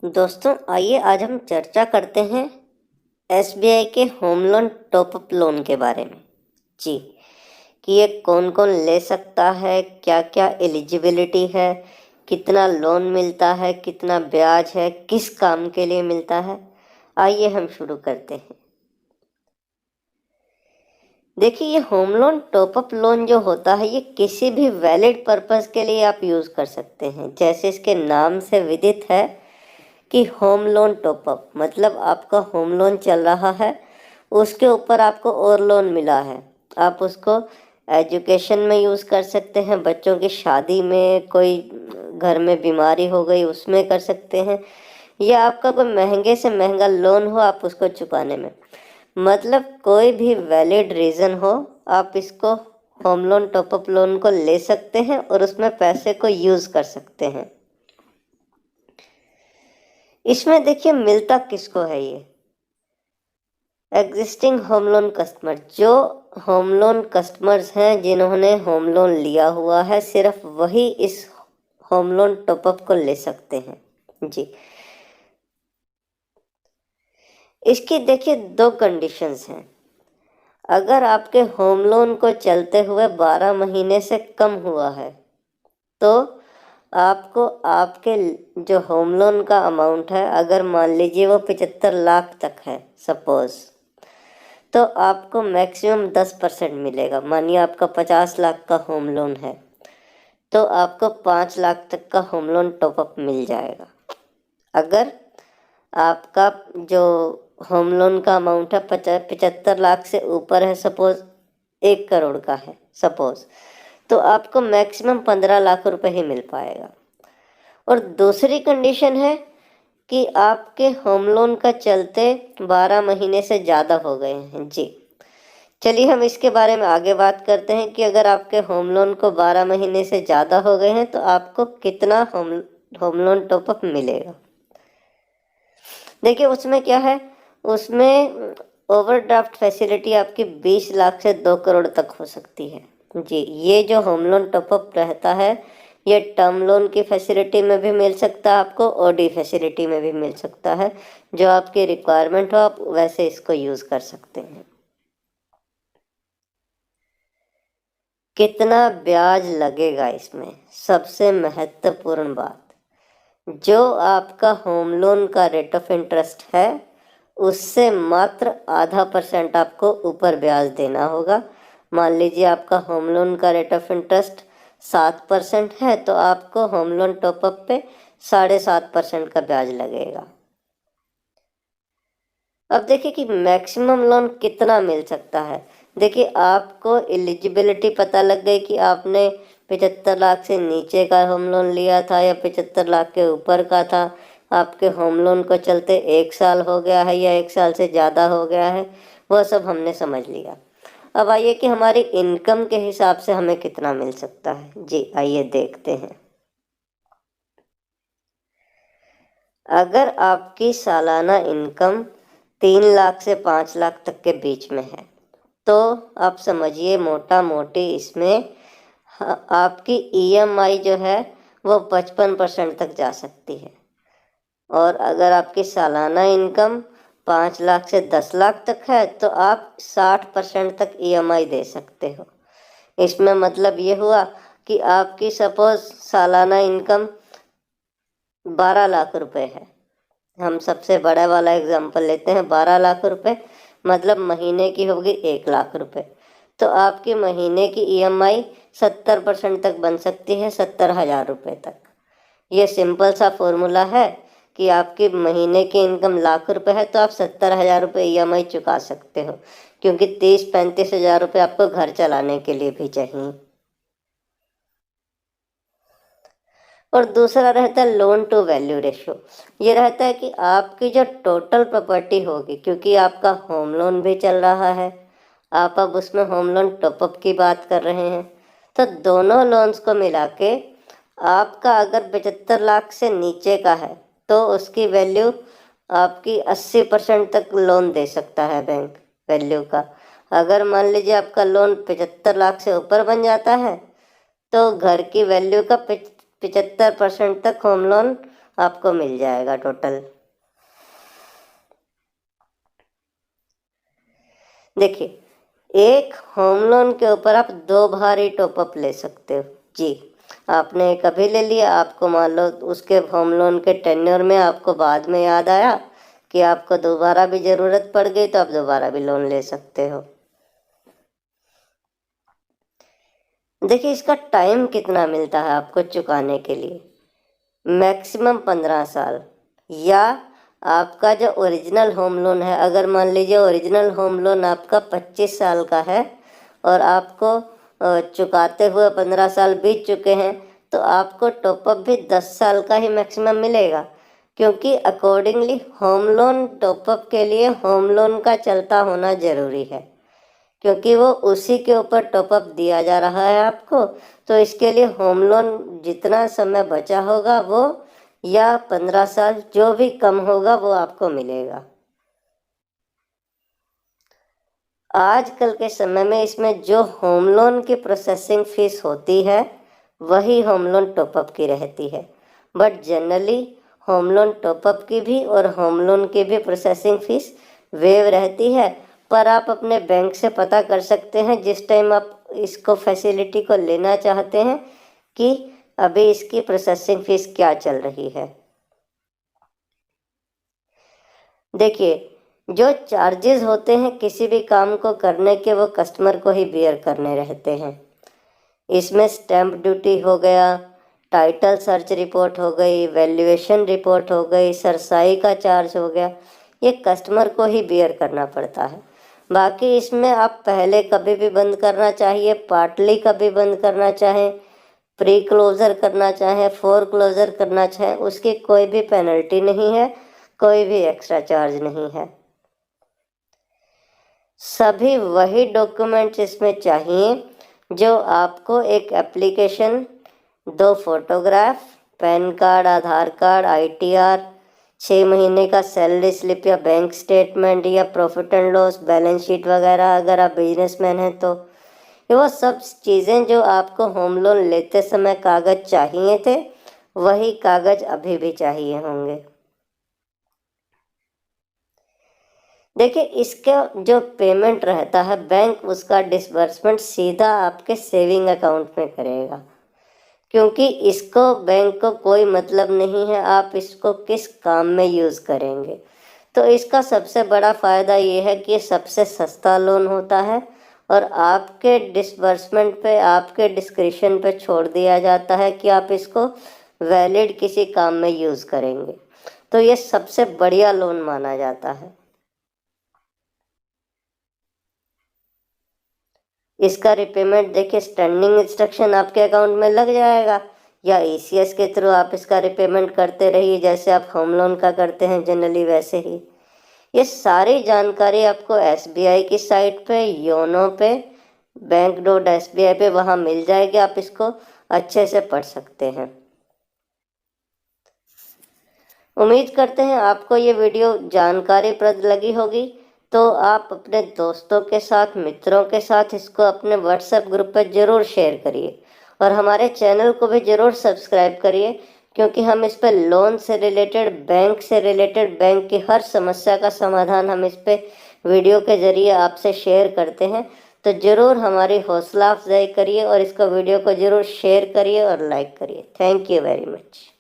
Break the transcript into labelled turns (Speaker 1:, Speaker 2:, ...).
Speaker 1: दोस्तों आइए आज हम चर्चा करते हैं एसबीआई के होम लोन टॉपअप लोन के बारे में। जी, कि ये कौन कौन ले सकता है, क्या क्या एलिजिबिलिटी है, कितना लोन मिलता है, कितना ब्याज है, किस काम के लिए मिलता है। आइए हम शुरू करते हैं। देखिए, ये होम लोन टॉपअप लोन जो होता है ये किसी भी वैलिड पर्पस के लिए आप यूज़ कर सकते हैं। जैसे इसके नाम से विदित है कि होम लोन टॉपअप, मतलब आपका होम लोन चल रहा है, उसके ऊपर आपको और लोन मिला है। आप उसको एजुकेशन में यूज़ कर सकते हैं, बच्चों की शादी में, कोई घर में बीमारी हो गई उसमें कर सकते हैं, या आपका कोई महंगे से महंगा लोन हो आप उसको चुकाने में, मतलब कोई भी वैलिड रीज़न हो आप इसको होम लोन टॉपअप लोन को ले सकते हैं और उसमें पैसे को यूज़ कर सकते हैं। इसमें देखिए मिलता किसको है, ये एग्जिस्टिंग होम लोन कस्टमर, जो होम लोन कस्टमर्स हैं जिन्होंने होम लोन लिया हुआ है, सिर्फ वही इस होम लोन टॉपअप को ले सकते हैं। जी, इसकी देखिए दो कंडीशंस हैं। अगर आपके होम लोन को चलते हुए 12 महीने से कम हुआ है तो आपको आपके जो होम लोन का अमाउंट है, अगर मान लीजिए वो 75 लाख तक है सपोज, तो आपको मैक्सिमम 10% मिलेगा। मानिए आपका 50 लाख का होम लोन है तो आपको 5 लाख तक का होम लोन टॉपअप मिल जाएगा। अगर आपका जो होम लोन का अमाउंट है 75 लाख से ऊपर है, सपोज 1 करोड़ का है सपोज, तो आपको मैक्सिमम 15 लाख रुपए ही मिल पाएगा। और दूसरी कंडीशन है कि आपके होम लोन का चलते 12 महीने से ज़्यादा हो गए हैं। जी, चलिए हम इसके बारे में आगे बात करते हैं कि अगर आपके होम लोन को 12 महीने से ज़्यादा हो गए हैं तो आपको कितना होम लोन टॉपअप मिलेगा। देखिए उसमें क्या है, उसमें ओवरड्राफ्ट फैसिलिटी आपकी 20 लाख से 2 करोड़ तक हो सकती है। जी, ये जो होम लोन टॉपअप रहता है ये टर्म लोन की फैसिलिटी में भी मिल सकता है आपको, ओडी फैसिलिटी में भी मिल सकता है। जो आपकी रिक्वायरमेंट हो आप वैसे इसको यूज़ कर सकते हैं। कितना ब्याज लगेगा, इसमें सबसे महत्वपूर्ण बात, जो आपका होम लोन का रेट ऑफ इंटरेस्ट है उससे मात्र आधा % आपको ऊपर ब्याज देना होगा। मान लीजिए आपका होम लोन का रेट ऑफ इंटरेस्ट 7% है तो आपको होम लोन टॉपअप पे 7.5% का ब्याज लगेगा। अब देखिए कि मैक्सिमम लोन कितना मिल सकता है। देखिए आपको एलिजिबिलिटी पता लग गई कि आपने 75 लाख से नीचे का होम लोन लिया था या 75 लाख के ऊपर का था, आपके होम लोन को चलते 1 साल हो गया है या 1 साल से ज़्यादा हो गया है, वह सब हमने समझ लिया। अब आइए कि हमारी इनकम के हिसाब से हमें कितना मिल सकता है। जी आइए देखते हैं। अगर आपकी सालाना इनकम 3 लाख से 5 लाख तक के बीच में है तो आप समझिए मोटा मोटी इसमें आपकी ईएमआई जो है वो 55% तक जा सकती है। और अगर आपकी सालाना इनकम 5 लाख से 10 लाख तक है तो आप 60% तक ईएमआई दे सकते हो। इसमें मतलब ये हुआ कि आपकी सपोज सालाना इनकम 12 लाख रुपए है, हम सबसे बड़ा वाला एग्जाम्पल लेते हैं, 12 लाख रुपए मतलब महीने की होगी 1 लाख रुपए, तो आपकी महीने की ईएमआई 70% तक बन सकती है, 70,000 रुपये तक। ये सिंपल सा फॉर्मूला है कि आपकी महीने की इनकम लाख रुपए है तो आप 70,000 रुपये ईएमआई चुका सकते हो, क्योंकि 30-35 हज़ार रुपये आपको घर चलाने के लिए भी चाहिए। और दूसरा रहता है लोन टू वैल्यू रेशियो। ये रहता है कि आपकी जो टोटल प्रॉपर्टी होगी, क्योंकि आपका होम लोन भी चल रहा है, आप अब उसमें होम लोन टॉपअप की बात कर रहे हैं, तो दोनों लोन्स को मिला के आपका अगर 75 लाख से नीचे का है तो उसकी वैल्यू आपकी 80% तक लोन दे सकता है बैंक वैल्यू का। अगर मान लीजिए आपका लोन 75 लाख से ऊपर बन जाता है तो घर की वैल्यू का 75% तक होम लोन आपको मिल जाएगा टोटल। देखिए, एक होम लोन के ऊपर आप 2 बार ही टॉपअप ले सकते हो जी। आपने एक अभी ले लिया, आपको मान लो उसके होम लोन के टेन्योर में आपको बाद में याद आया कि आपको दोबारा भी ज़रूरत पड़ गई तो आप दोबारा भी लोन ले सकते हो। देखिए, इसका टाइम कितना मिलता है आपको चुकाने के लिए, मैक्सिमम 15 साल। या आपका जो ओरिजिनल होम लोन है, अगर मान लीजिए ओरिजिनल होम लोन आपका 25 साल का है और आपको चुकाते हुए 15 साल बीत चुके हैं, तो आपको टॉपअप भी 10 साल का ही मैक्सिमम मिलेगा, क्योंकि अकॉर्डिंगली होम लोन टॉपअप के लिए होम लोन का चलता होना ज़रूरी है, क्योंकि वो उसी के ऊपर टॉपअप दिया जा रहा है आपको। तो इसके लिए होम लोन जितना समय बचा होगा वो, या 15 साल जो भी कम होगा वो आपको मिलेगा। आजकल के समय में इसमें जो होम लोन की प्रोसेसिंग फीस होती है वही होम लोन टॉपअप की रहती है, but generally home loan top up की भी और होम लोन की भी प्रोसेसिंग फीस वेव रहती है। पर आप अपने बैंक से पता कर सकते हैं जिस टाइम आप इसको फैसिलिटी को लेना चाहते हैं कि अभी इसकी प्रोसेसिंग फीस क्या चल रही है। देखिए, जो चार्जेस होते हैं किसी भी काम को करने के, वो कस्टमर को ही बियर करने रहते हैं। इसमें स्टैम्प ड्यूटी हो गया, टाइटल सर्च रिपोर्ट हो गई, वैल्यूएशन रिपोर्ट हो गई, सरसाई का चार्ज हो गया, ये कस्टमर को ही बियर करना पड़ता है। बाकी इसमें आप पहले कभी भी बंद करना चाहिए, पार्टली कभी बंद करना चाहें, प्री क्लोजर करना चाहें, फोर क्लोजर करना चाहें, उसकी कोई भी पेनल्टी नहीं है, कोई भी एक्स्ट्रा चार्ज नहीं है। सभी वही डॉक्यूमेंट्स इसमें चाहिए जो आपको एक एप्लीकेशन, 2 फोटोग्राफ, पैन कार्ड, आधार कार्ड, ITR, 6 महीने का सैलरी स्लिप या बैंक स्टेटमेंट या profit and loss, balance sheet वगैरह, अगर आप बिजनेसमैन हैं तो ये वो सब चीज़ें जो आपको होम लोन लेते समय कागज़ चाहिए थे, वही कागज़ अभी भी चाहिए होंगे। देखिए, इसका जो पेमेंट रहता है बैंक उसका डिसबर्समेंट सीधा आपके सेविंग अकाउंट में करेगा, क्योंकि इसको बैंक को कोई मतलब नहीं है आप इसको किस काम में यूज़ करेंगे। तो इसका सबसे बड़ा फ़ायदा ये है कि सबसे सस्ता लोन होता है और आपके डिसबर्समेंट पे, आपके डिस्क्रिप्शन पे छोड़ दिया जाता है कि आप इसको वैलिड किसी काम में यूज़ करेंगे। तो ये सबसे बढ़िया लोन माना जाता है। इसका रिपेमेंट देखिए, स्टैंडिंग इंस्ट्रक्शन आपके अकाउंट में लग जाएगा, या ECS के थ्रू आप इसका रिपेमेंट करते रहिए, जैसे आप होम लोन का करते हैं जनरली वैसे ही। ये सारी जानकारी आपको SBI की साइट पे, योनो पे, bank.sbi पे वहाँ मिल जाएगी, आप इसको अच्छे से पढ़ सकते हैं। उम्मीद करते हैं आपको ये वीडियो जानकारीप्रद लगी होगी। तो आप अपने दोस्तों के साथ, मित्रों के साथ इसको अपने WhatsApp ग्रुप पर ज़रूर शेयर करिए और हमारे चैनल को भी ज़रूर सब्सक्राइब करिए, क्योंकि हम इस पर लोन से रिलेटेड, बैंक से रिलेटेड, बैंक की हर समस्या का समाधान हम इस पर वीडियो के ज़रिए आपसे शेयर करते हैं। तो ज़रूर हमारी हौसला अफजाई करिए और इसको वीडियो को ज़रूर शेयर करिए और लाइक करिए। Thank you very much.